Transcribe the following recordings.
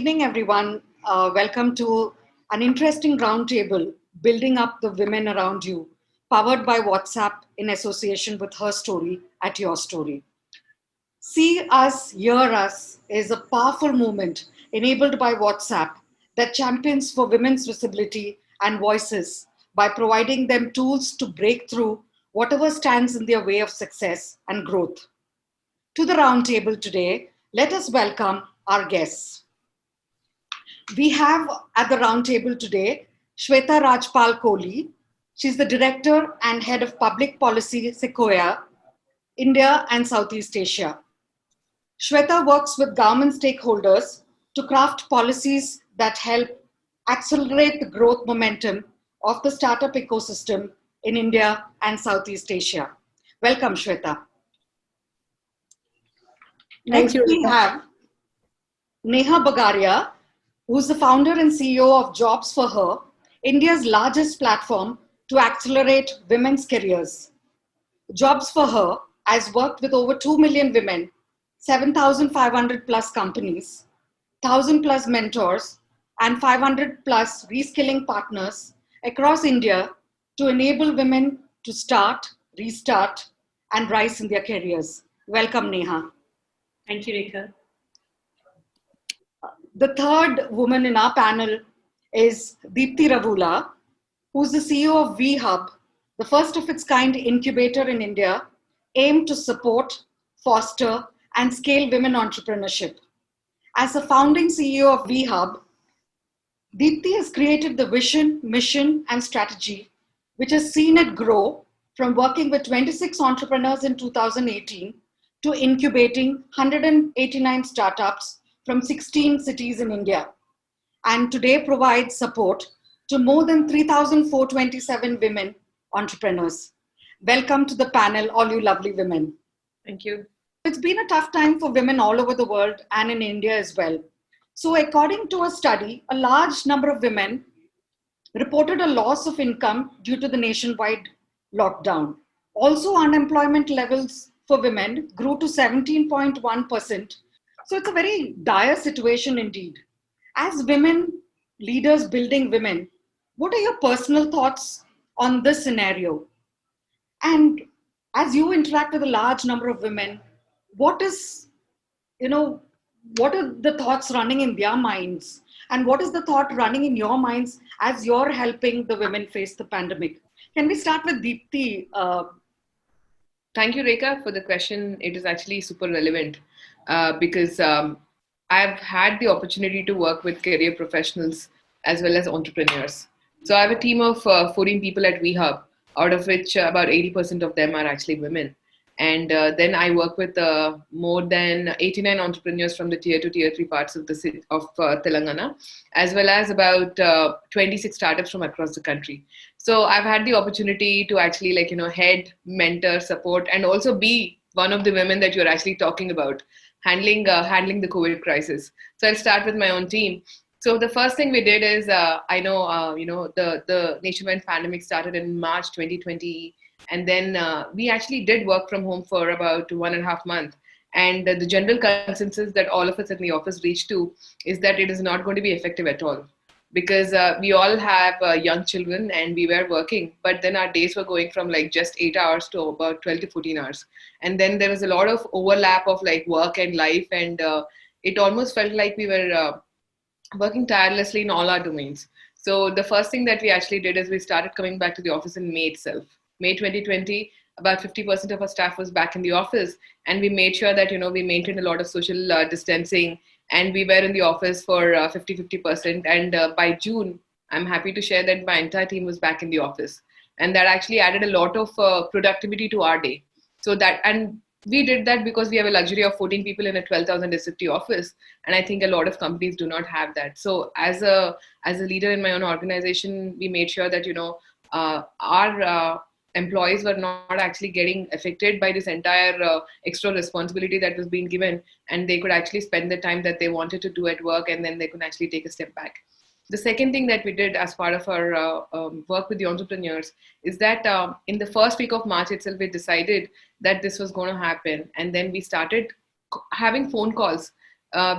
evening, everyone. Welcome to an interesting roundtable, Building Up the Women Around You, powered by WhatsApp in association with Her Story at Your Story. See Us, Hear Us is a powerful movement enabled by WhatsApp that champions for women's visibility and voices by providing them tools to break through whatever stands in their way of success and growth. To the roundtable today, let us welcome our guests. We have at the roundtable today Shweta Rajpal Kohli. She's the Director and Head of Public Policy Sequoia, India and Southeast Asia. Shweta works with government stakeholders to craft policies that help accelerate the growth momentum of the startup ecosystem in India and Southeast Asia. Welcome, Shweta. Thank Next, you. we have Neha Bagaria, who's the founder and CEO of Jobs for Her, India's largest platform to accelerate women's careers. Jobs for Her has worked with over 2 million women, 7,500 plus companies, 1,000 plus mentors, and 500 plus reskilling partners across India to enable women to start, restart, and rise in their careers. Welcome, Neha. Thank you, Rekha. The third woman in our panel is Deepti Ravula, who's the CEO of VHub, the first of its kind incubator in India, aimed to support, foster, and scale women entrepreneurship. As the founding CEO of VHub, Deepti has created the vision, mission, and strategy, which has seen it grow from working with 26 entrepreneurs in 2018 to incubating 189 startups from 16 cities in India, and today provides support to more than 3,427 women entrepreneurs. Welcome to the panel, all you lovely women. Thank you. It's been a tough time for women all over the world and in India as well. So according to a study, a large number of women reported a loss of income due to the nationwide lockdown. Also, unemployment levels for women grew to 17.1%. So it's a very dire situation indeed. As women leaders building women, what are your personal thoughts on this scenario? And as you interact with a large number of women, what is, what are the thoughts running in their minds? And what is the thought running in your minds as you're helping the women face the pandemic? Can we start with Deepti? Thank you, Rekha, for the question. It is actually super relevant because I've had the opportunity to work with career professionals as well as entrepreneurs. So I have a team of 14 people at VHub, out of which about 80% of them are actually women. And then I work with more than 89 entrepreneurs from the tier 2, tier 3 parts of the city of Telangana, as well as about 26 startups from across the country. So I've had the opportunity to actually head, mentor, support, and also be one of the women that you're actually talking about, handling the COVID crisis. So I'll start with my own team. So the first thing we did is the nationwide pandemic started in March 2020. And then we actually did work from home for about 1.5 months. And the general consensus that all of us in the office reached to is that it is not going to be effective at all. Because we all have young children and we were working, but then our days were going from just 8 hours to about 12 to 14 hours. And then there was a lot of overlap of work and life. And it almost felt like we were working tirelessly in all our domains. So the first thing that we actually did is we started coming back to the office in May itself. May 2020, about 50% of our staff was back in the office, and we made sure that we maintained a lot of social distancing, and we were in the office for 50%. And by June, I'm happy to share that my entire team was back in the office, and that actually added a lot of productivity to our day. And we did that because we have a luxury of 14 people in a 12,000 SFT office, and I think a lot of companies do not have that. So as a leader in my own organization, we made sure that our employees were not actually getting affected by this entire extra responsibility that was being given, and they could actually spend the time that they wanted to do at work, and then they could actually take a step back. The second thing that we did as part of our work with the entrepreneurs is that in the first week of March itself, we decided that this was going to happen. And then we started having phone calls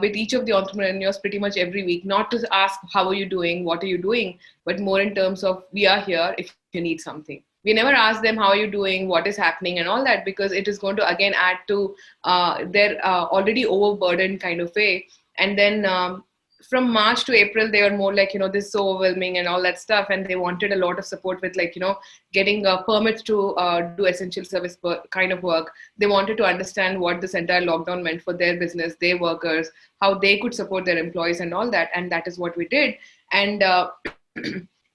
with each of the entrepreneurs pretty much every week, not to ask how are you doing, what are you doing, but more in terms of we are here if you need something. We never ask them how are you doing, what is happening, and all that, because it is going to again add to their already overburdened kind of way. And then from March to April, they were more like, this is so overwhelming and all that stuff. And they wanted a lot of support with like, getting permits to do essential service kind of work. They wanted to understand what this entire lockdown meant for their business, their workers, how they could support their employees and all that. And that is what we did. And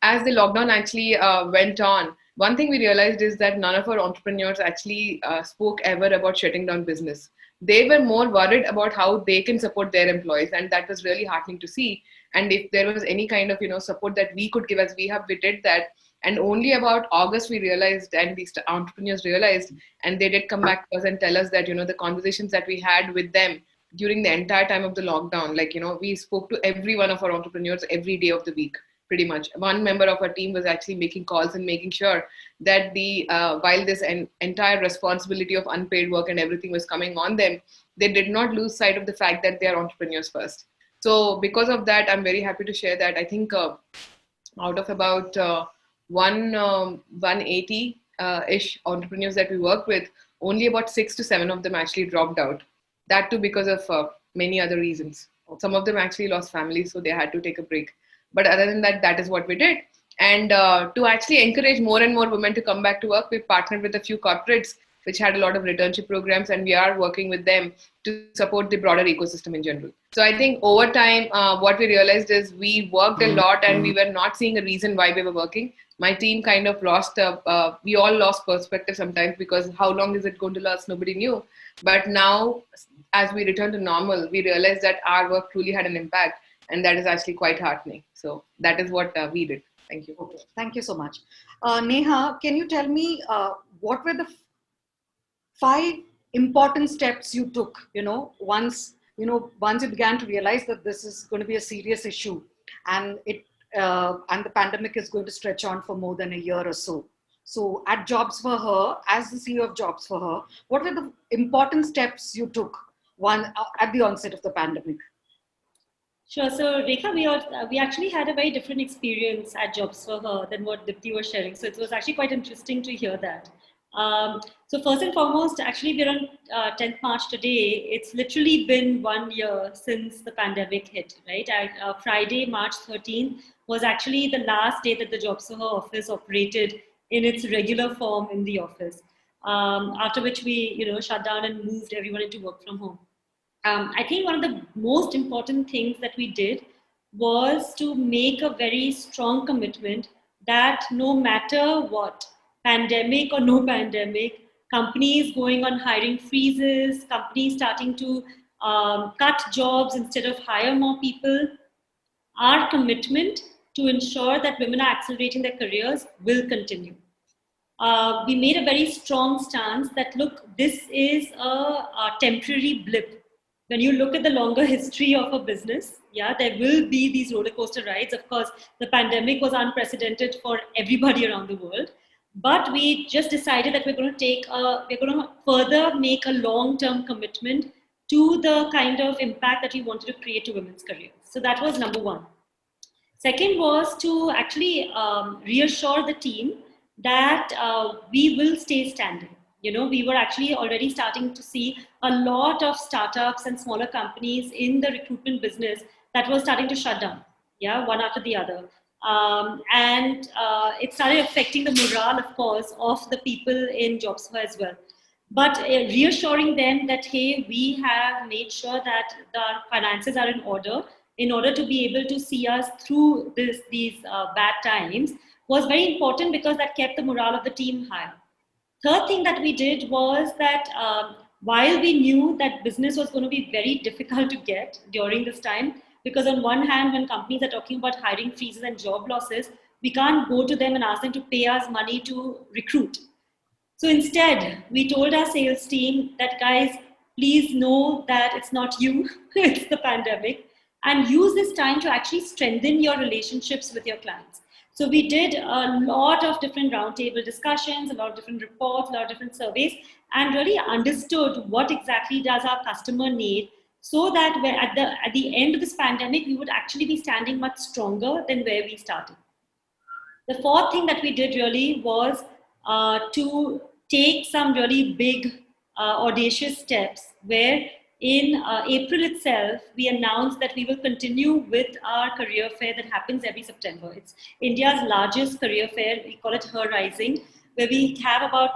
as the lockdown actually went on, one thing we realized is that none of our entrepreneurs actually spoke ever about shutting down business. They were more worried about how they can support their employees, and that was really heartening to see. And if there was any kind of support that we could give, as we did that. And only about August we realized, and the entrepreneurs realized, and they did come back to us and tell us that the conversations that we had with them during the entire time of the lockdown, like we spoke to every one of our entrepreneurs every day of the week. Pretty much one member of our team was actually making calls and making sure that the while this entire responsibility of unpaid work and everything was coming on them, they did not lose sight of the fact that they are entrepreneurs first. So because of that, I'm very happy to share that I think out of about 180 ish entrepreneurs that we work with, only about 6 to 7 of them actually dropped out. That too because of many other reasons. Some of them actually lost families, so they had to take a break. But other than that, that is what we did. And to actually encourage more and more women to come back to work, we partnered with a few corporates which had a lot of returnship programs, and we are working with them to support the broader ecosystem in general. So I think over time, what we realized is we worked a lot and we were not seeing a reason why we were working. My team kind of lost, we all lost perspective sometimes, because how long is it going to last? Nobody knew. But now, as we return to normal, we realized that our work truly had an impact. And that is actually quite heartening. So that is what we did. Thank you. Okay. Thank you so much. Neha, can you tell me what were the 5 important steps you took, once you began to realize that this is going to be a serious issue, and and the pandemic is going to stretch on for more than a year or so. So at Jobs for Her, as the CEO of Jobs for Her, what were the important steps you took at the onset of the pandemic? Sure. So, Rekha, we actually had a very different experience at Jobs for Her than what Dipti was sharing. So, it was actually quite interesting to hear that. So, first and foremost, actually, we're on 10th March today. It's literally been 1 year since the pandemic hit, right? Friday, March 13th was actually the last day that the Jobs for Her office operated in its regular form in the office. After which we, shut down and moved everyone into work from home. I think one of the most important things that we did was to make a very strong commitment that no matter what, pandemic or no pandemic, companies going on hiring freezes, companies starting to cut jobs instead of hire more people, our commitment to ensure that women are accelerating their careers will continue. We made a very strong stance that, look, this is a temporary blip. When you look at the longer history of a business, there will be these roller coaster rides. Of course, the pandemic was unprecedented for everybody around the world. But we just decided that we're going to further make a long-term commitment to the kind of impact that we wanted to create to women's careers. So that was number 1. Second was to actually reassure the team that we will stay standing. We were actually already starting to see a lot of startups and smaller companies in the recruitment business that were starting to shut down, one after the other. And it started affecting the morale, of course, of the people in Jobs for Her as well. But reassuring them that, hey, we have made sure that the finances are in order to be able to see us through these bad times was very important, because that kept the morale of the team high. Third thing that we did was that while we knew that business was going to be very difficult to get during this time, because on one hand, when companies are talking about hiring freezes and job losses, we can't go to them and ask them to pay us money to recruit. So instead, we told our sales team that, guys, please know that it's not you, it's the pandemic, and use this time to actually strengthen your relationships with your clients. So we did a lot of different roundtable discussions, a lot of different reports, a lot of different surveys, and really understood what exactly does our customer need, so that at the end of this pandemic, we would actually be standing much stronger than where we started. The fourth thing that we did really was to take some really big, audacious steps where in April itself, we announced that we will continue with our career fair that happens every September. It's India's largest career fair. We call it Her Rising, where we have about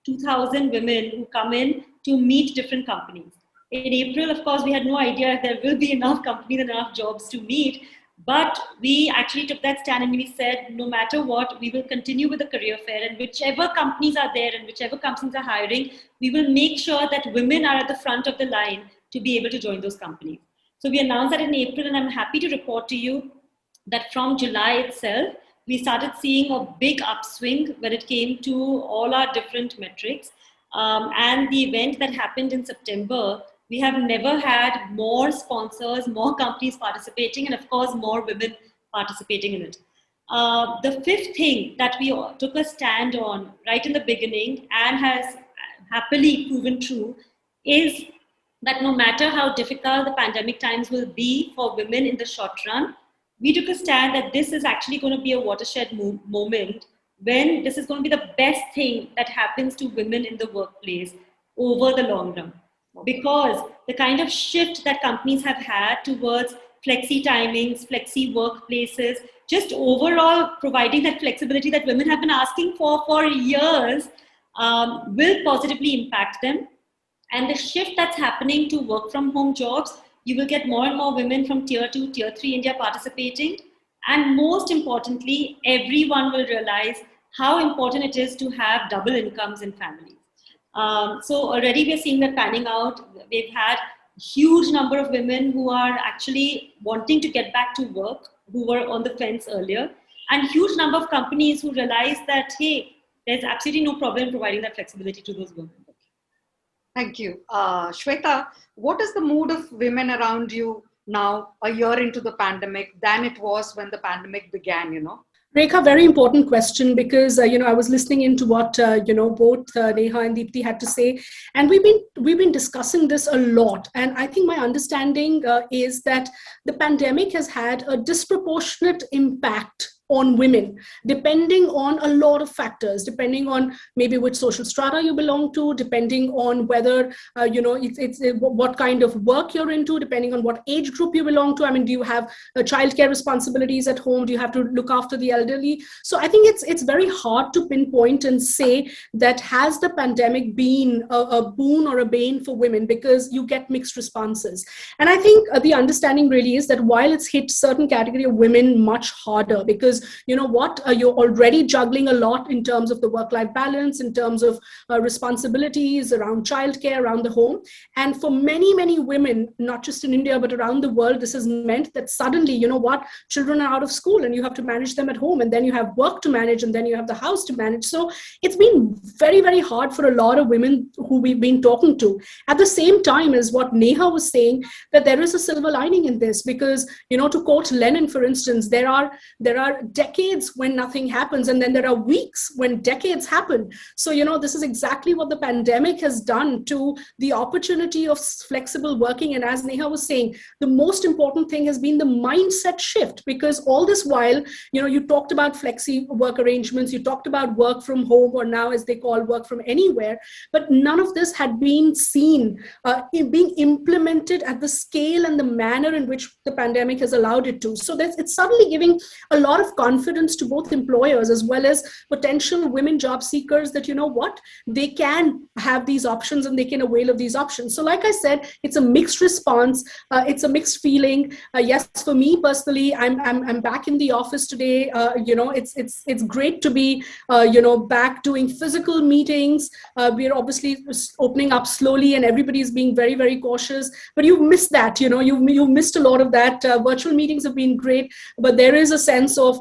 2,000 women who come in to meet different companies. In April, of course, we had no idea if there will be enough companies and enough jobs to meet. But we actually took that stand and we said, no matter what, we will continue with the career fair, and whichever companies are there and whichever companies are hiring, we will make sure that women are at the front of the line to be able to join those companies. So we announced that in April, and I'm happy to report to you that from July itself, we started seeing a big upswing when it came to all our different metrics. And the event that happened in September, we have never had more sponsors, more companies participating, and of course, more women participating in it. The fifth thing that we took a stand on right in the beginning and has happily proven true is that no matter how difficult the pandemic times will be for women in the short run, we took a stand that this is actually going to be a watershed moment when this is going to be the best thing that happens to women in the workplace over the long run. Because the kind of shift that companies have had towards flexi timings, flexi workplaces, just overall providing that flexibility that women have been asking for years will positively impact them. And the shift that's happening to work from home jobs, you will get more and more women from tier 2, tier 3 India participating. And most importantly, everyone will realize how important it is to have double incomes in families. So already we're seeing that panning out. We've had a huge number of women who are actually wanting to get back to work, who were on the fence earlier, and huge number of companies who realize that, hey, there's absolutely no problem providing that flexibility to those women. Thank you. Shweta, what is the mood of women around you now, a year into the pandemic, than it was when the pandemic began, you know? Rekha, very important question, because I was listening into what both Neha and Deepti had to say, and we've been discussing this a lot. And I think my understanding is that the pandemic has had a disproportionate impact on women, depending on a lot of factors, depending on maybe which social strata you belong to, depending on whether, it's what kind of work you're into, depending on what age group you belong to. I mean, do you have childcare responsibilities at home? Do you have to look after the elderly? So I think it's very hard to pinpoint and say that has the pandemic been a boon or a bane for women, because you get mixed responses. And I think the understanding really is that while it's hit certain category of women much harder, because you know what, you're already juggling a lot in terms of the work-life balance, in terms of responsibilities around childcare, around the home. And for many, many women, not just in India, but around the world, this has meant that suddenly, you know what, children are out of school and you have to manage them at home, and then you have work to manage, and then you have the house to manage. So it's been very, very hard for a lot of women who we've been talking to. At the same time as what Neha was saying, that there is a silver lining in this, because, to quote Lenin, for instance, there are decades when nothing happens, and then there are weeks when decades happen. So, this is exactly what the pandemic has done to the opportunity of flexible working. And as Neha was saying, the most important thing has been the mindset shift, because all this while, you talked about flexi work arrangements, you talked about work from home, or now as they call work from anywhere, but none of this had been seen being implemented at the scale and the manner in which the pandemic has allowed it to. So it's suddenly giving a lot of confidence to both employers as well as potential women job seekers that, they can have these options and they can avail of these options. So like I said, it's a mixed response. It's a mixed feeling. Yes, for me personally, I'm back in the office today. It's great to be, back doing physical meetings. We're obviously opening up slowly and everybody's being very, very cautious, but you've missed that, you've missed a lot of that. Virtual meetings have been great, but there is a sense of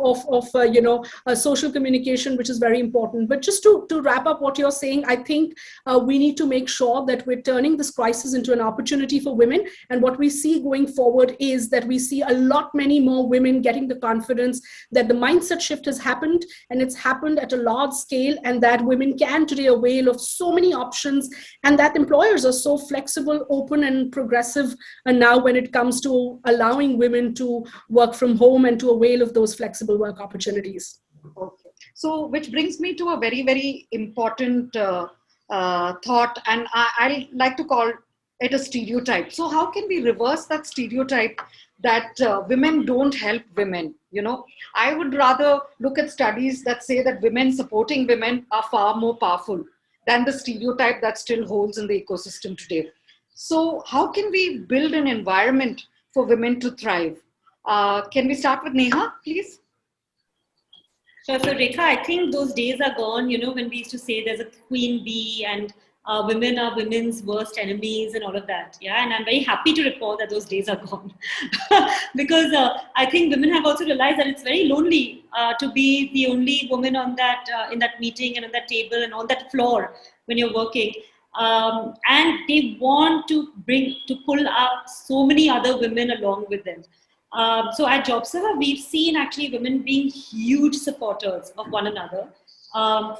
social communication, which is very important. But just to wrap up what you're saying, I think we need to make sure that we're turning this crisis into an opportunity for women. And what we see going forward is that we see a lot many more women getting the confidence that the mindset shift has happened, and it's happened at a large scale, and that women can today avail of so many options, and that employers are so flexible, open, and progressive now when it comes to allowing women to work from home and to avail of those flexible work opportunities. Okay. So, which brings me to a very, very important thought, and I like to call it a stereotype. So, how can we reverse that stereotype that women don't help women? You know, I would rather look at studies that say that women supporting women are far more powerful than the stereotype that still holds in the ecosystem today. So, how can we build an environment for women to thrive? Can we start with Neha, please? Sure. So, Rekha, I think those days are gone, when we used to say there's a queen bee and women are women's worst enemies and all of that. Yeah. And I'm very happy to report that those days are gone because I think women have also realized that it's very lonely to be the only woman on that, in that meeting and on that table and on that floor when you're working. And they want to pull up so many other women along with them. So at JobServe, we've seen actually women being huge supporters of one another.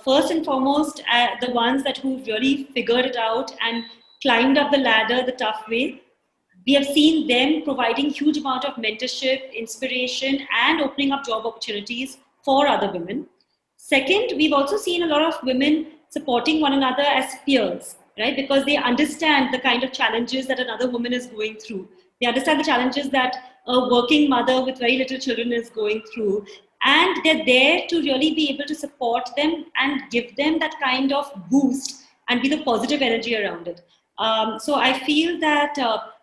First and foremost, the ones who've really figured it out and climbed up the ladder the tough way. We have seen them providing huge amount of mentorship, inspiration, and opening up job opportunities for other women. Second, we've also seen a lot of women supporting one another as peers, right? Because they understand the kind of challenges that another woman is going through. They understand the challenges that a working mother with very little children is going through. And they're there to really be able to support them and give them that kind of boost and be the positive energy around it. So I feel that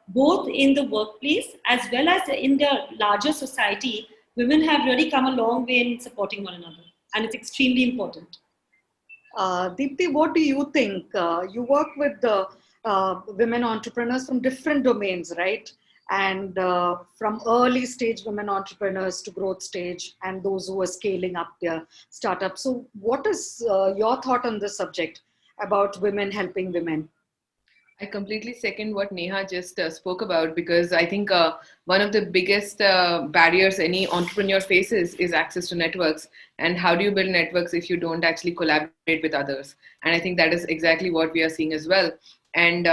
both in the workplace as well as in the larger society, women have really come a long way in supporting one another. And it's extremely important. Deepti, what do you think? You work with the women entrepreneurs from different domains, right? And from early stage women entrepreneurs to growth stage and those who are scaling up their startups. So what is your thought on this subject about women helping women? I completely second what Neha just spoke about, because I think one of the biggest barriers any entrepreneur faces is access to networks. And how do you build networks if you don't actually collaborate with others? And I think that is exactly what we are seeing as well. And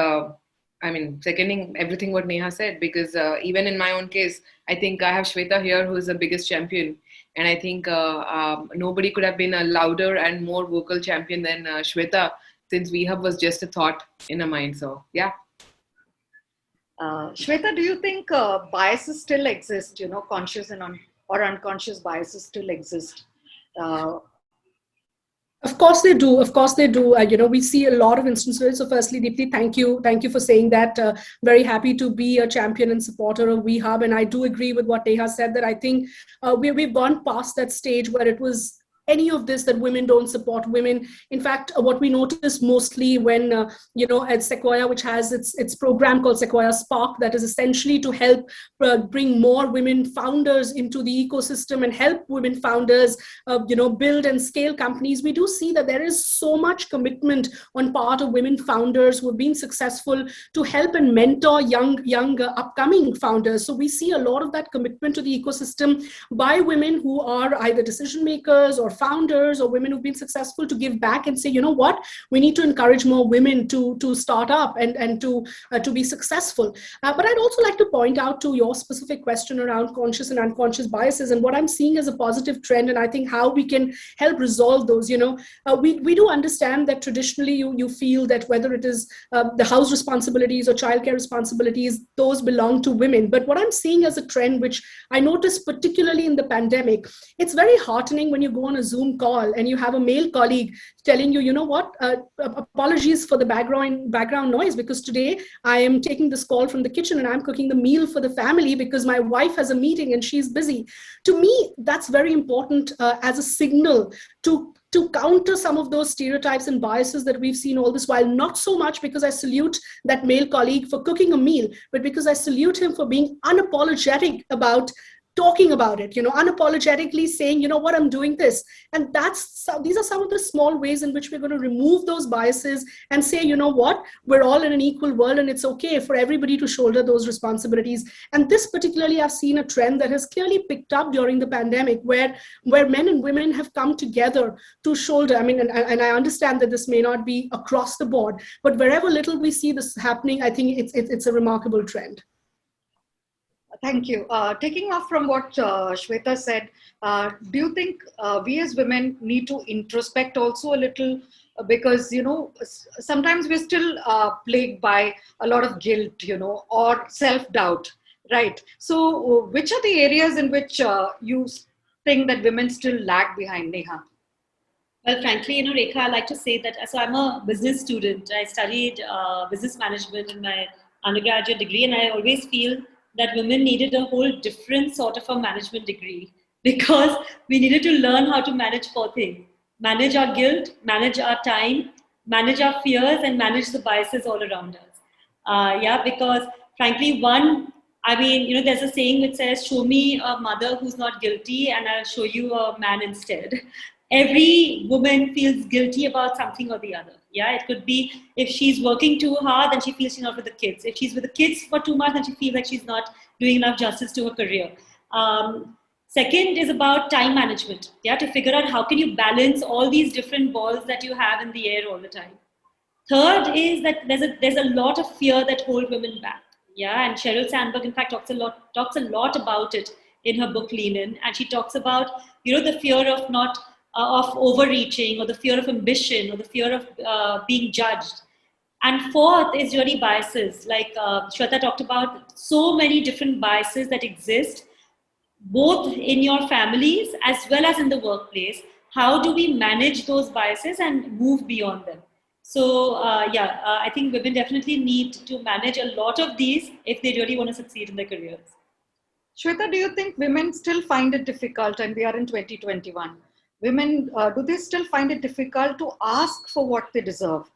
seconding everything what Neha said, because even in my own case, I think I have Shweta here, who is the biggest champion. And I think nobody could have been a louder and more vocal champion than Shweta, since WeHub was just a thought in her mind. So, yeah. Shweta, do you think biases still exist, conscious and or unconscious biases still exist? Of course they do. Of course they do. We see a lot of instances. So firstly, Deepti, thank you for saying that. Very happy to be a champion and supporter of WeHub. And I do agree with what Neha said, that I think we've gone past that stage where it was any of this, that women don't support women. In fact, what we notice mostly when, at Sequoia, which has its program called Sequoia Spark, that is essentially to help bring more women founders into the ecosystem and help women founders, build and scale companies. We do see that there is so much commitment on part of women founders who have been successful to help and mentor young upcoming founders. So we see a lot of that commitment to the ecosystem by women who are either decision makers or founders or women who've been successful, to give back and say, you know what, we need to encourage more women to start up and to be successful. But I'd also like to point out to your specific question around conscious and unconscious biases, and what I'm seeing as a positive trend, and I think how we can help resolve those. We do understand that traditionally you feel that whether it is the house responsibilities or childcare responsibilities, those belong to women. But what I'm seeing as a trend, which I noticed particularly in the pandemic, it's very heartening when you go on a Zoom call and you have a male colleague telling you, you know what, apologies for the background noise, because today I am taking this call from the kitchen and I'm cooking the meal for the family because my wife has a meeting and she's busy. To me, that's very important as a signal to counter some of those stereotypes and biases that we've seen all this while. Not so much because I salute that male colleague for cooking a meal, but because I salute him for being unapologetic about talking about it, unapologetically saying, what, I'm doing this. And these are some of the small ways in which we're going to remove those biases and say, what, we're all in an equal world and it's okay for everybody to shoulder those responsibilities. And this particularly, I've seen a trend that has clearly picked up during the pandemic, where men and women have come together to shoulder. I mean, and I understand that this may not be across the board, but wherever little we see this happening, I think it's a remarkable trend. Thank you. Taking off from what Shweta said, do you think we as women need to introspect also a little? Because, sometimes we're still plagued by a lot of guilt, or self-doubt, right? So which are the areas in which you think that women still lag behind, Neha? Well, frankly, Rekha, I like to say that, so I'm a business student. I studied business management in my undergraduate degree, and I always feel that women needed a whole different sort of a management degree, because we needed to learn how to manage 4 things: manage our guilt, manage our time, manage our fears, and manage the biases all around us. Because frankly, there's a saying which says, show me a mother who's not guilty and I'll show you a man instead. Every woman feels guilty about something or the other. It could be if she's working too hard, then she feels she's not with the kids. If she's with the kids for too much, then she feels like she's not doing enough justice to her career. Second is about time management. To figure out how can you balance all these different balls that you have in the air all the time. Third is that there's a lot of fear that hold women back. And Sheryl Sandberg, in fact, talks a lot about it in her book Lean In, and she talks about the fear of not of overreaching, or the fear of ambition, or the fear of being judged. And fourth is really biases. Like Shweta talked about, so many different biases that exist, both in your families as well as in the workplace. How do we manage those biases and move beyond them? So I think women definitely need to manage a lot of these if they really want to succeed in their careers. Shweta, do you think women still find it difficult, and we are in 2021, women, do they still find it difficult to ask for what they deserve?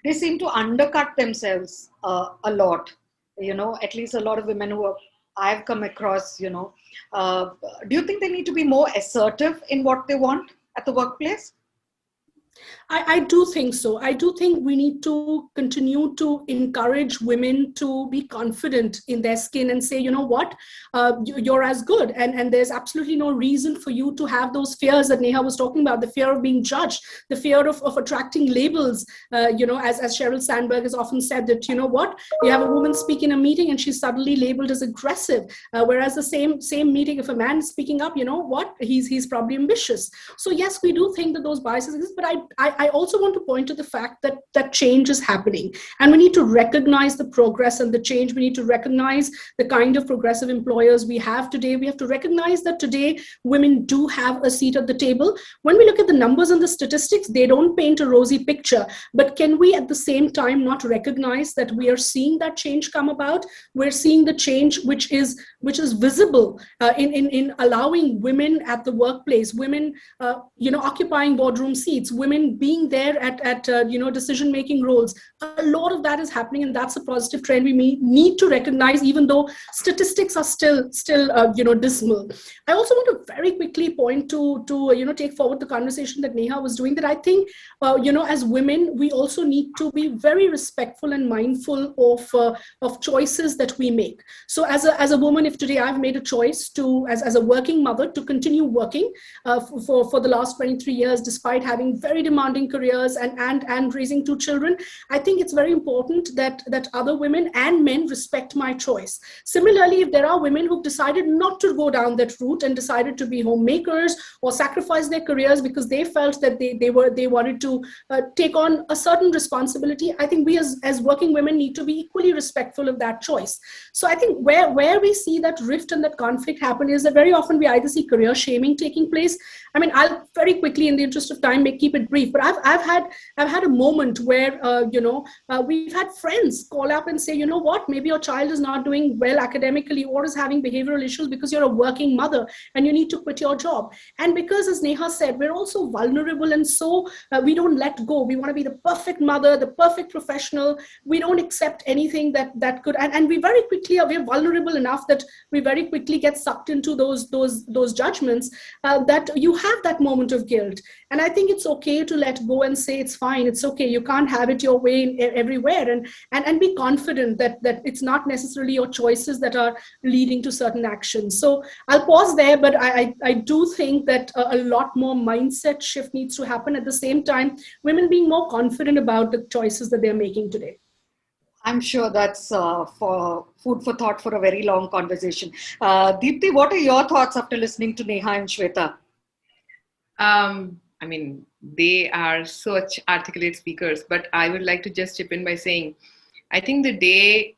They seem to undercut themselves a lot, at least a lot of women who I've come across, do you think they need to be more assertive in what they want at the workplace? I do think so. I do think we need to continue to encourage women to be confident in their skin and say, what, you're as good. And there's absolutely no reason for you to have those fears that Neha was talking about, the fear of being judged, the fear of attracting labels. As Sheryl Sandberg has often said that, what, you have a woman speak in a meeting and she's suddenly labeled as aggressive. Whereas the same meeting, if a man is speaking up, what, he's probably ambitious. So yes, we do think that those biases exist, but I also want to point to the fact that change is happening, and we need to recognize the progress and the change. We need to recognize the kind of progressive employers we have today. We have to recognize that today women do have a seat at the table. When we look at the numbers and the statistics, they don't paint a rosy picture, but can we at the same time not recognize that we are seeing that change come about? We're seeing the change which is visible in allowing women at the workplace, women occupying boardroom seats, women being there at decision-making roles. A lot of that is happening, and that's a positive trend we need to recognize, even though statistics are still dismal. I also want to very quickly point to take forward the conversation that Neha was doing, that I think, as women, we also need to be very respectful and mindful of choices that we make. So as a woman, if today I've made a choice to, as a working mother, to continue working for the last 23 years, despite having very demanding careers and raising 2 children, I think it's very important that other women and men respect my choice. Similarly, if there are women who've decided not to go down that route and decided to be homemakers or sacrifice their careers because they felt that they wanted to take on a certain responsibility, I think we as working women need to be equally respectful of that choice. So I think where we see that rift and that conflict happen is that very often we either see career shaming taking place. I mean, I'll very quickly, in the interest of time, keep it brief. brief, but I've had a moment where we've had friends call up and say, you know what, maybe your child is not doing well academically or is having behavioral issues because you're a working mother and you need to quit your job. And because, as Neha said, we're also vulnerable, and so we don't let go. We want to be the perfect mother, the perfect professional. We don't accept anything that could, and we very quickly we're vulnerable enough that we very quickly get sucked into those judgments, that you have that moment of guilt. And I think it's okay to let go and say it's fine, it's okay, you can't have it your way everywhere, and be confident that it's not necessarily your choices that are leading to certain actions. So I'll pause there, but I do think that a lot more mindset shift needs to happen. At the same time, women being more confident about the choices that they're making today. I'm sure that's for food for thought for a very long conversation. Deepti, what are your thoughts after listening to Neha and Shweta? I mean, they are such articulate speakers, but I would like to just chip in by saying, I think the day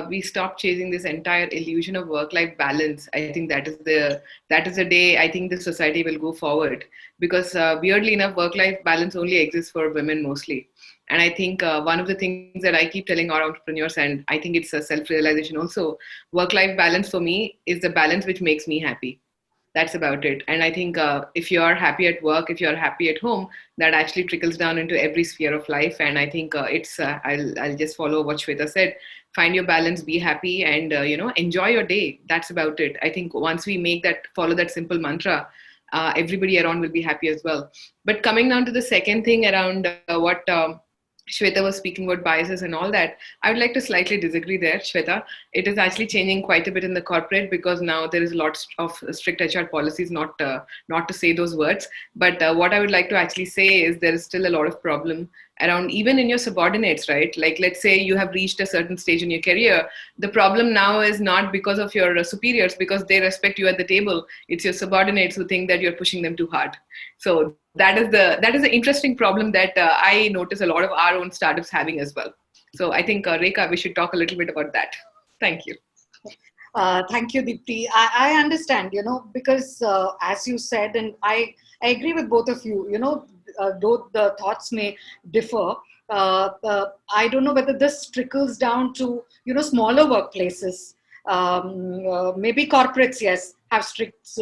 we stop chasing this entire illusion of work-life balance, I think that is the day I think the society will go forward. Because weirdly enough, work-life balance only exists for women mostly. And I think one of the things that I keep telling our entrepreneurs, and I think it's a self-realization also, work-life balance for me is the balance which makes me happy. That's about it. And I think if you are happy at work, if you are happy at home, that actually trickles down into every sphere of life. And I think I'll just follow what Shweta said. Find your balance, be happy, and enjoy your day. That's about it. I think once we follow that simple mantra, everybody around will be happy as well. But coming down to the second thing around what Shweta was speaking about biases and all that, I would like to slightly disagree there, Shweta. It is actually changing quite a bit in the corporate, because now there is lots of strict HR policies, not to say those words. But what I would like to actually say is there is still a lot of problem around even in your subordinates, right? Like, let's say you have reached a certain stage in your career. The problem now is not because of your superiors, because they respect you at the table. It's your subordinates who think that you're pushing them too hard. So that is the interesting problem that I notice a lot of our own startups having as well. So I think, Rekha, we should talk a little bit about that. Thank you. Thank you, Deepti. I understand, because as you said, and I agree with both of you, though the thoughts may differ, I don't know whether this trickles down to, smaller workplaces. Maybe corporates, yes, have strict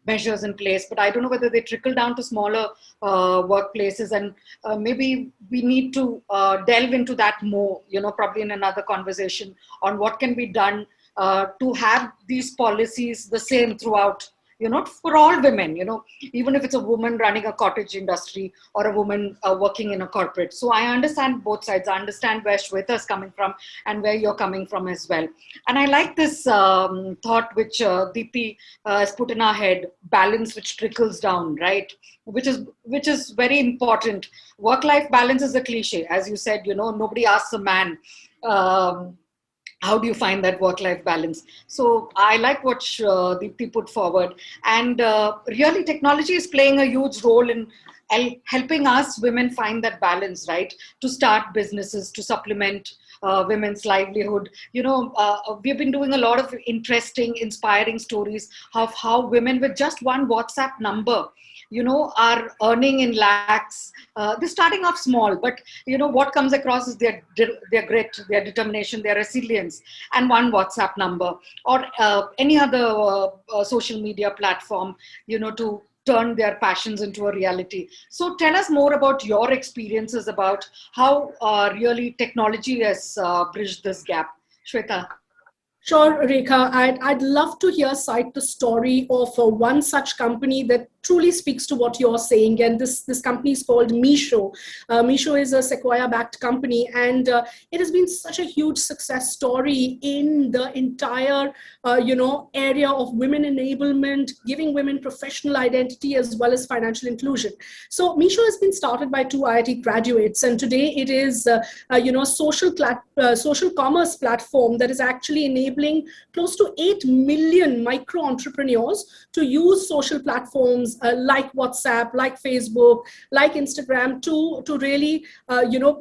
measures in place, but I don't know whether they trickle down to smaller workplaces, and maybe we need to delve into that more, probably in another conversation on what can be done to have these policies the same throughout, for all women, even if it's a woman running a cottage industry or a woman working in a corporate. So I understand both sides. I understand where Shweta is coming from and where you're coming from as well. And I like this thought which Deepti has put in our head, balance which trickles down, right? Which is very important. Work-life balance is a cliche. As you said, nobody asks a man, how do you find that work-life balance? So I like what Deepti put forward. And really, technology is playing a huge role in helping us women find that balance, right? To start businesses, to supplement women's livelihood. We've been doing a lot of interesting, inspiring stories of how women with just one WhatsApp number, are earning in lakhs. They're starting off small, but what comes across is their grit, their determination, their resilience, and one WhatsApp number or any other social media platform, to turn their passions into a reality. So tell us more about your experiences about how really technology has bridged this gap. Shweta. Sure, Rekha. I'd love to cite the story of one such company that truly speaks to what you're saying. And this company is called Meesho. Meesho is a Sequoia-backed company, and it has been such a huge success story in the entire, area of women enablement, giving women professional identity as well as financial inclusion. So Meesho has been started by two IIT graduates, and today it is, social commerce platform that is actually enabling close to 8 million micro entrepreneurs to use social platforms like WhatsApp, like Facebook, like Instagram to really,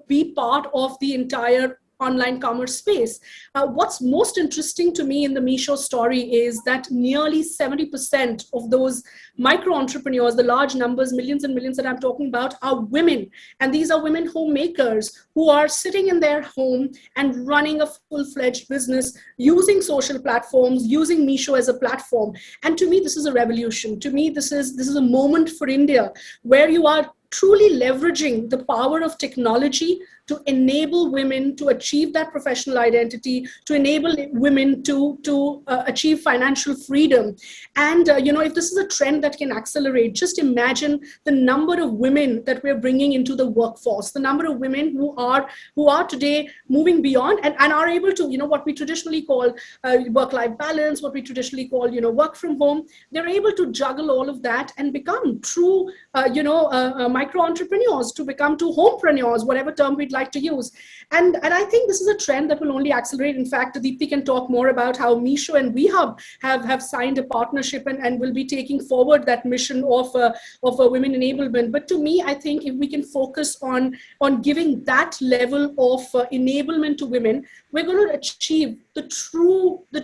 be part of the entire online commerce space. What's most interesting to me in the Meesho story is that nearly 70% of those micro entrepreneurs, the large numbers, millions and millions that I'm talking about, are women. And these are women homemakers who are sitting in their home and running a full-fledged business using social platforms, using Meesho as a platform. And to me, this is a revolution. To me, this is a moment for India where you are truly leveraging the power of technology to enable women to achieve that professional identity, to enable women to achieve financial freedom. And if this is a trend that can accelerate, just imagine the number of women that we're bringing into the workforce, the number of women who are today moving beyond and are able to, what we traditionally call work-life balance, what we traditionally call, work from home. They're able to juggle all of that and become true, micro entrepreneurs, to become true homepreneurs, whatever term we'd like to use. And I think this is a trend that will only accelerate. In fact, Deepti can talk more about how Meesho and WeHub have signed a partnership and will be taking forward that mission of women enablement. But to me, I think if we can focus on giving that level of enablement to women, we're going to achieve the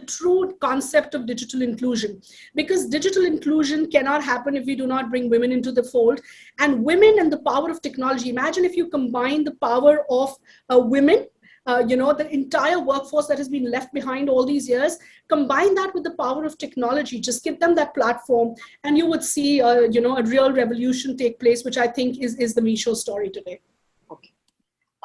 true concept of digital inclusion. Because digital inclusion cannot happen if we do not bring women into the fold. And women and the power of technology. Imagine if you combine the power of women, the entire workforce that has been left behind all these years, combine that with the power of technology, just give them that platform, and you would see, a real revolution take place, which I think is the Meesho story today. Okay.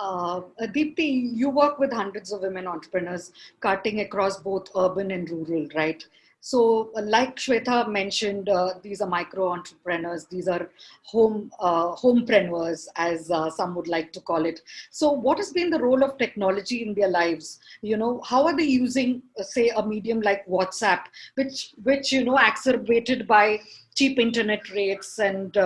Deepti, you work with hundreds of women entrepreneurs cutting across both urban and rural, right? So like Shweta mentioned, these are micro entrepreneurs. These are homepreneurs, as some would like to call it. So what has been the role of technology in their lives? How are they using, say, a medium like WhatsApp, which exacerbated by cheap internet rates and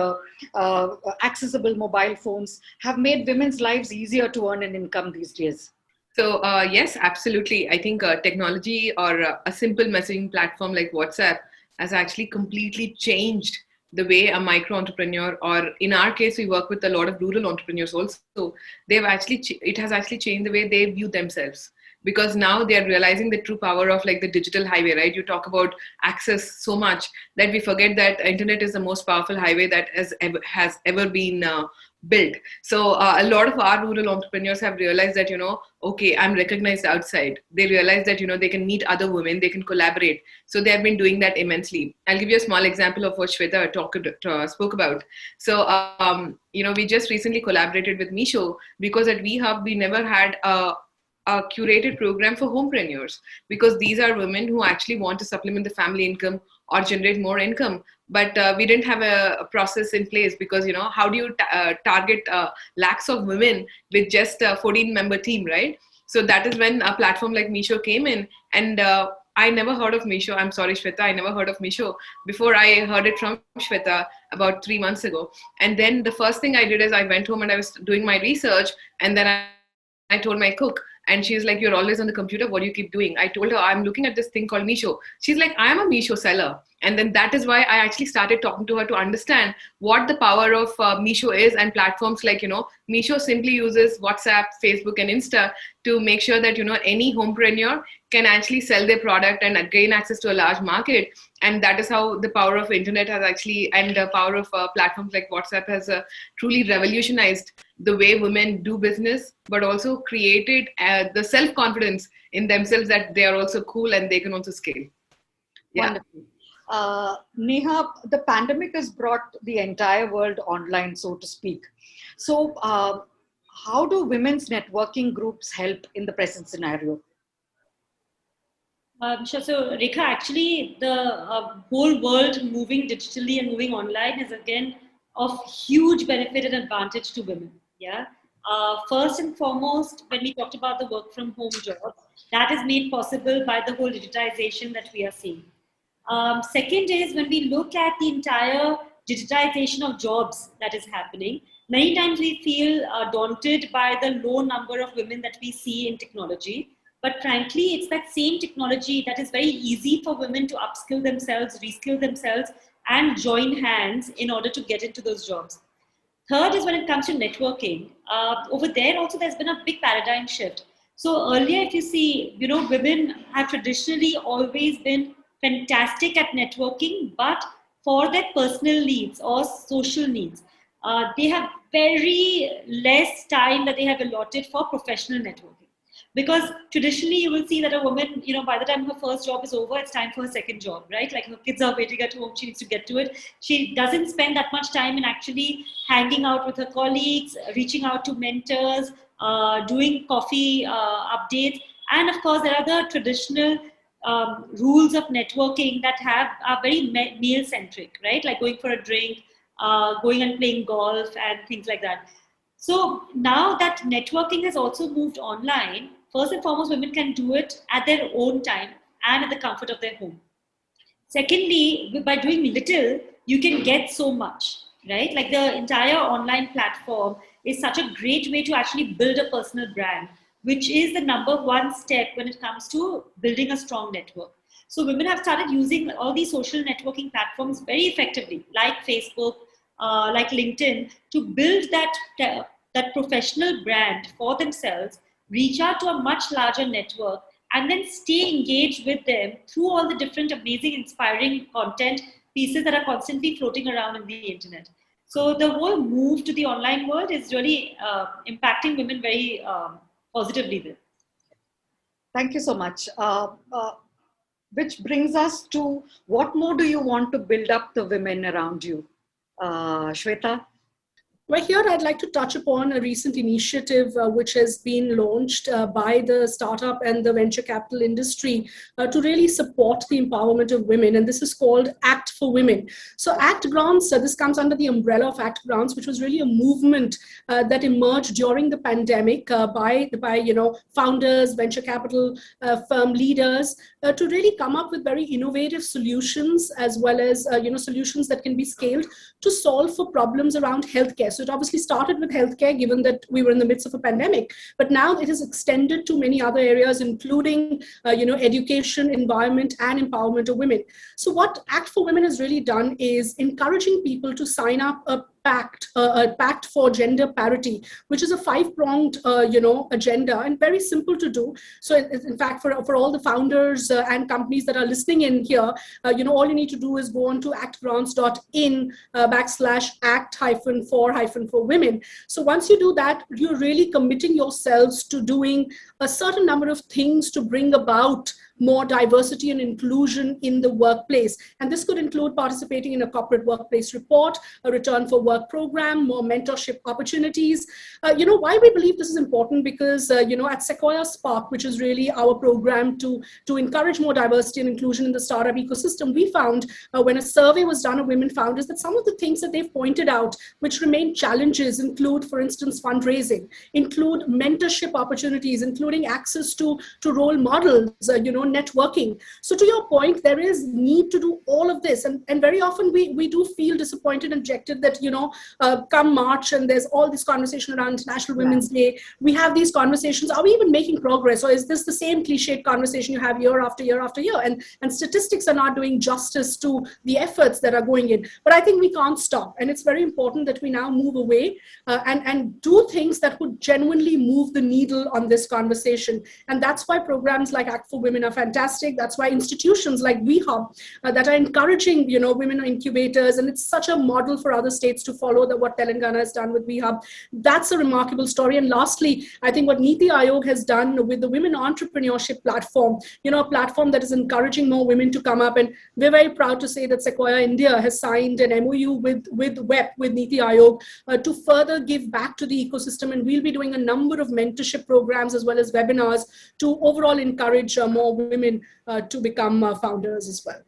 accessible mobile phones, have made women's lives easier to earn an income these days? So yes, absolutely. I think technology or a simple messaging platform like WhatsApp has actually completely changed the way a micro entrepreneur, or in our case, we work with a lot of rural entrepreneurs also. It has actually changed the way they view themselves, because now they are realizing the true power of like the digital highway, right? You talk about access so much that we forget that internet is the most powerful highway that has ever been built. So a lot of our rural entrepreneurs have realized that, okay, I'm recognized outside. They realize that, they can meet other women, they can collaborate. So they have been doing that immensely. I'll give you a small example of what Shweta spoke about. So, we just recently collaborated with Meesho because at WeHub, we never had a curated program for homepreneurs, because these are women who actually want to supplement the family income or generate more income. But we didn't have a process in place, because, how do you target lakhs of women with just a 14-member team, right? So that is when a platform like Meesho came in. And I never heard of Meesho. I'm sorry, Shweta, I never heard of Meesho before I heard it from Shweta about 3 months ago. And then the first thing I did is I went home and I was doing my research, and then I told my cook, and she's like, "You're always on the computer. What do you keep doing?" I told her, "I'm looking at this thing called Meesho." She's like, "I am a Meesho seller." And then that is why I actually started talking to her to understand what the power of Meesho is, and platforms like, Meesho simply uses WhatsApp, Facebook, and Insta to make sure that, any homepreneur can actually sell their product and gain access to a large market. And that is how the power of internet has actually, and the power of platforms like WhatsApp has truly revolutionized the way women do business, but also created the self-confidence in themselves that they are also cool and they can also scale. Yeah. Wonderful. Neha, the pandemic has brought the entire world online, so to speak. So how do women's networking groups help in the present scenario? Sure. So, Rekha, actually, the whole world moving digitally and moving online is again of huge benefit and advantage to women. Yeah. First and foremost, when we talked about the work from home jobs, that is made possible by the whole digitization that we are seeing. Second is when we look at the entire digitization of jobs that is happening, many times we feel daunted by the low number of women that we see in technology. But frankly, it's that same technology that is very easy for women to upskill themselves, reskill themselves, and join hands in order to get into those jobs. Third is when it comes to networking. Over there also, there's been a big paradigm shift. So earlier, if you see, women have traditionally always been fantastic at networking, but for their personal needs or social needs, they have very less time that they have allotted for professional networking. Because traditionally, you will see that a woman, by the time her first job is over, it's time for her second job, right? Like her kids are waiting at home, she needs to get to it. She doesn't spend that much time in actually hanging out with her colleagues, reaching out to mentors, doing coffee updates. And of course, there are the traditional rules of networking that are very meal centric, right? Like going for a drink, going and playing golf and things like that. So now that networking has also moved online, first and foremost, women can do it at their own time and at the comfort of their home. Secondly, by doing little, you can get so much, right? Like the entire online platform is such a great way to actually build a personal brand, which is the number one step when it comes to building a strong network. So women have started using all these social networking platforms very effectively, like Facebook, like LinkedIn, to build that professional brand for themselves, reach out to a much larger network, and then stay engaged with them through all the different amazing, inspiring content pieces that are constantly floating around on the internet. So the whole move to the online world is really impacting women very positively there. Thank you so much. Which brings us to, what more do you want to build up the women around you? Shweta? Well, here I'd like to touch upon a recent initiative which has been launched by the startup and the venture capital industry to really support the empowerment of women. And this is called Act for Women. So Act Grants, this comes under the umbrella of Act Grants, which was really a movement that emerged during the pandemic by founders, venture capital firm leaders to really come up with very innovative solutions, as well as solutions that can be scaled to solve for problems around healthcare. So it obviously started with healthcare, given that we were in the midst of a pandemic, but now it has extended to many other areas, including education, environment, and empowerment of women. So what Act for Women has really done is encouraging people to sign up a pact for gender parity, which is a 5-pronged agenda and very simple to do. So in fact, for all the founders and companies that are listening in here, all you need to do is go on to actgrants.in /act-for women. So once you do that, you're really committing yourselves to doing a certain number of things to bring about more diversity and inclusion in the workplace. And this could include participating in a corporate workplace report, a return for work program, more mentorship opportunities. Why we believe this is important, because, at Sequoia Spark, which is really our program to encourage more diversity and inclusion in the startup ecosystem, we found when a survey was done of women founders that some of the things that they've pointed out, which remain challenges, include, for instance, fundraising, include mentorship opportunities, including access to role models, networking. So to your point, there is need to do all of this. And very often we do feel disappointed and dejected that, come March and there's all this conversation around International Women's Day. We have these conversations. Are we even making progress? Or is this the same cliched conversation you have year after year after year? And statistics are not doing justice to the efforts that are going in. But I think we can't stop. And it's very important that we now move away and do things that would genuinely move the needle on this conversation. And that's why programs like Act for Women are fantastic. That's why institutions like WeHub that are encouraging, women incubators, and it's such a model for other states to follow that what Telangana has done with WeHub. That's a remarkable story. And lastly, I think what Niti Aayog has done with the Women Entrepreneurship Platform, a platform that is encouraging more women to come up. And we're very proud to say that Sequoia India has signed an MOU with WEP, with Niti Aayog, to further give back to the ecosystem. And we'll be doing a number of mentorship programs as well as webinars to overall encourage more women to become founders as well.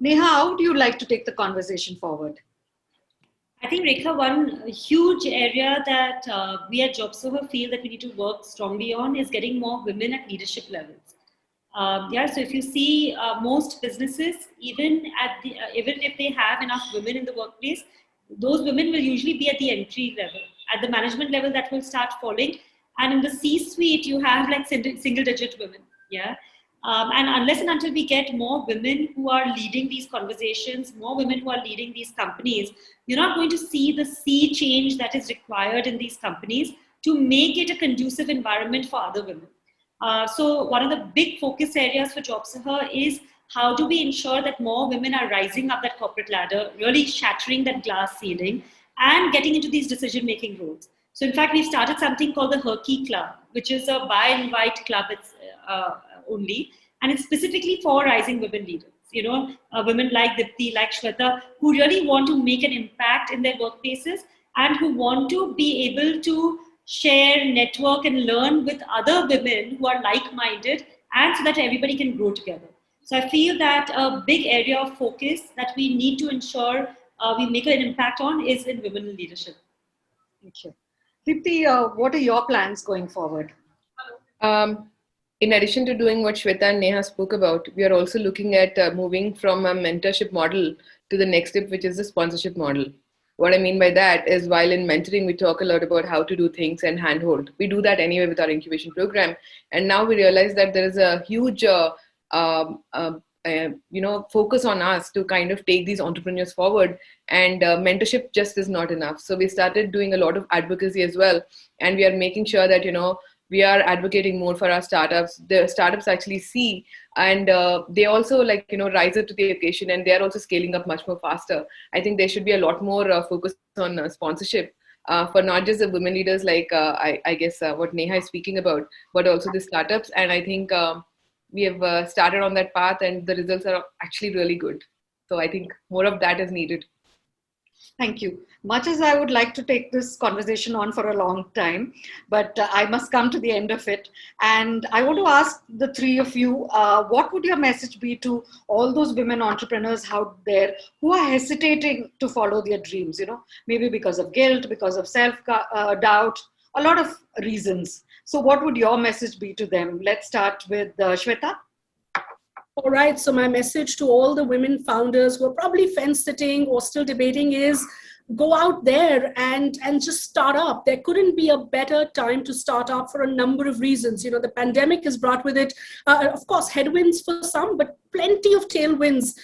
Neha, how would you like to take the conversation forward? I think, Rekha, one huge area that we at JobServer feel that we need to work strongly on is getting more women at leadership levels. So if you see most businesses, even if they have enough women in the workplace, those women will usually be at the entry level. At the management level, that will start falling. And in the C-suite, you have like single-digit women. Yeah. And unless and until we get more women who are leading these conversations, more women who are leading these companies, you're not going to see the sea change that is required in these companies to make it a conducive environment for other women. So one of the big focus areas for JobSaha is how do we ensure that more women are rising up that corporate ladder, really shattering that glass ceiling and getting into these decision-making roles. So in fact, we've started something called the Herky Club, which is a buy and invite club only, and it's specifically for rising women leaders. Women like Dipti, like Shweta, who really want to make an impact in their workplaces and who want to be able to share, network, and learn with other women who are like-minded, and so that everybody can grow together. So I feel that a big area of focus that we need to ensure we make an impact on is in women in leadership. Thank you. Dipti, what are your plans going forward? In addition to doing what Shweta and Neha spoke about, we are also looking at moving from a mentorship model to the next step, which is the sponsorship model. What I mean by that is, while in mentoring, we talk a lot about how to do things and handhold. We do that anyway with our incubation program. And now we realize that there is a huge focus on us to kind of take these entrepreneurs forward, and mentorship just is not enough. So we started doing a lot of advocacy as well. And we are making sure that, we are advocating more for our startups. The startups actually see, and they also rise up to the occasion, and they are also scaling up much more faster. I think there should be a lot more focus on sponsorship for not just the women leaders, like I guess what Neha is speaking about, but also the startups. And I think we have started on that path, and the results are actually really good. So I think more of that is needed. Thank you. Much as I would like to take this conversation on for a long time, but I must come to the end of it. And I want to ask the three of you, what would your message be to all those women entrepreneurs out there who are hesitating to follow their dreams, maybe because of guilt, because of self-doubt, a lot of reasons. So what would your message be to them? Let's start with Shweta. All right. So my message to all the women founders who are probably fence sitting or still debating is, go out there and just start up. There couldn't be a better time to start up for a number of reasons. The pandemic has brought with it, of course, headwinds for some, but plenty of tailwinds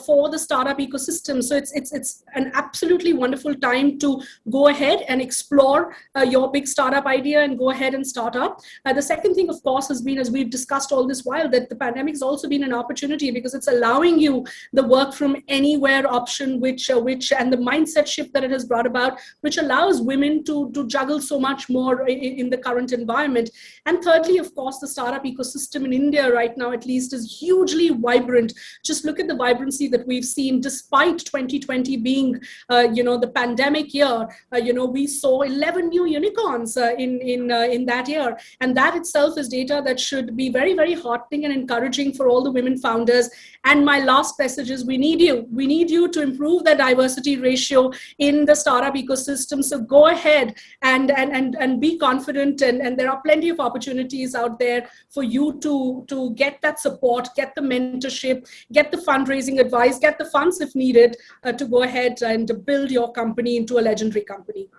for the startup ecosystem. So it's an absolutely wonderful time to go ahead and explore your big startup idea and go ahead and start up. The second thing, of course, has been, as we've discussed all this while, that the pandemic has also been an opportunity because it's allowing you the work from anywhere option, which and the mindset shift that it has brought about, which allows women to juggle so much more in the current environment. And thirdly, of course, the startup ecosystem in India right now, at least, is hugely vibrant. Just look at the vibrancy that we've seen, despite 2020 being, the pandemic year. We saw 11 new unicorns in that year, and that itself is data that should be very, very heartening and encouraging for all the women founders. And my last message is, we need you. We need you to improve the diversity ratio in the startup ecosystem. So go ahead and be confident, and there are plenty of opportunities out there for you to get that support, get the mentorship, get the fundraising advice, get the funds if needed to go ahead and build your company into a legendary company.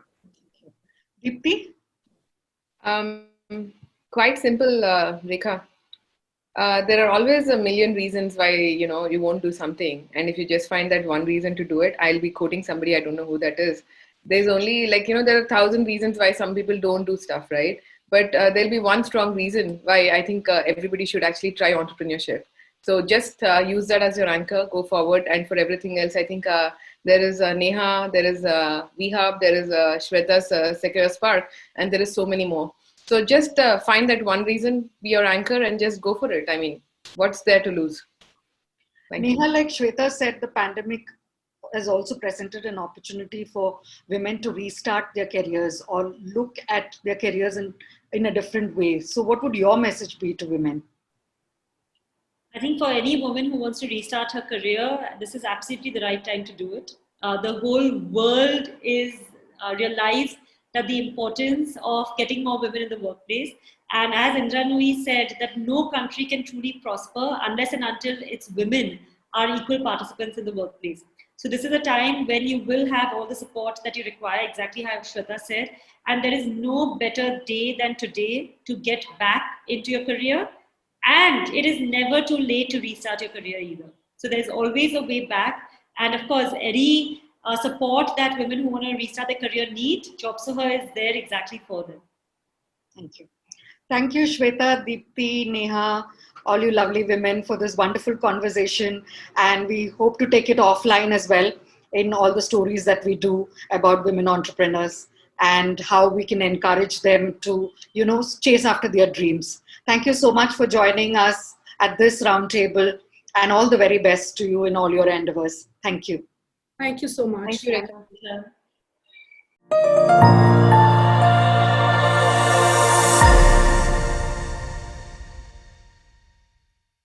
Dipti? Quite simple, Rekha. There are always a million reasons why you won't do something, and if you just find that one reason to do it, I'll be quoting somebody, I don't know who that is. There's only there are 1,000 reasons why some people don't do stuff, right? But there'll be one strong reason why I think everybody should actually try entrepreneurship. So just use that as your anchor, go forward, and for everything else, I think there is Neha, there is VHub, there is Shweta's Secure Spark, and there is so many more. So just find that one reason, be your anchor, and just go for it. I mean, what's there to lose? Neha, like Shweta said, the pandemic has also presented an opportunity for women to restart their careers or look at their careers in a different way. So what would your message be to women? I think for any woman who wants to restart her career, this is absolutely the right time to do it. The whole world is realized that the importance of getting more women in the workplace. And as Indra Nooyi said, that no country can truly prosper unless and until its women are equal participants in the workplace. So this is a time when you will have all the support that you require, exactly how Shweta said. And there is no better day than today to get back into your career. And it is never too late to restart your career either. So there's always a way back. And of course, any support that women who want to restart their career need, JobSaha is there exactly for them. Thank you. Thank you, Shweta, Deepti, Neha, all you lovely women for this wonderful conversation. And we hope to take it offline as well in all the stories that we do about women entrepreneurs and how we can encourage them to, chase after their dreams. Thank you so much for joining us at this roundtable, and all the very best to you in all your endeavors. Thank you. Thank you so much. Thank you, Rekha. Yeah.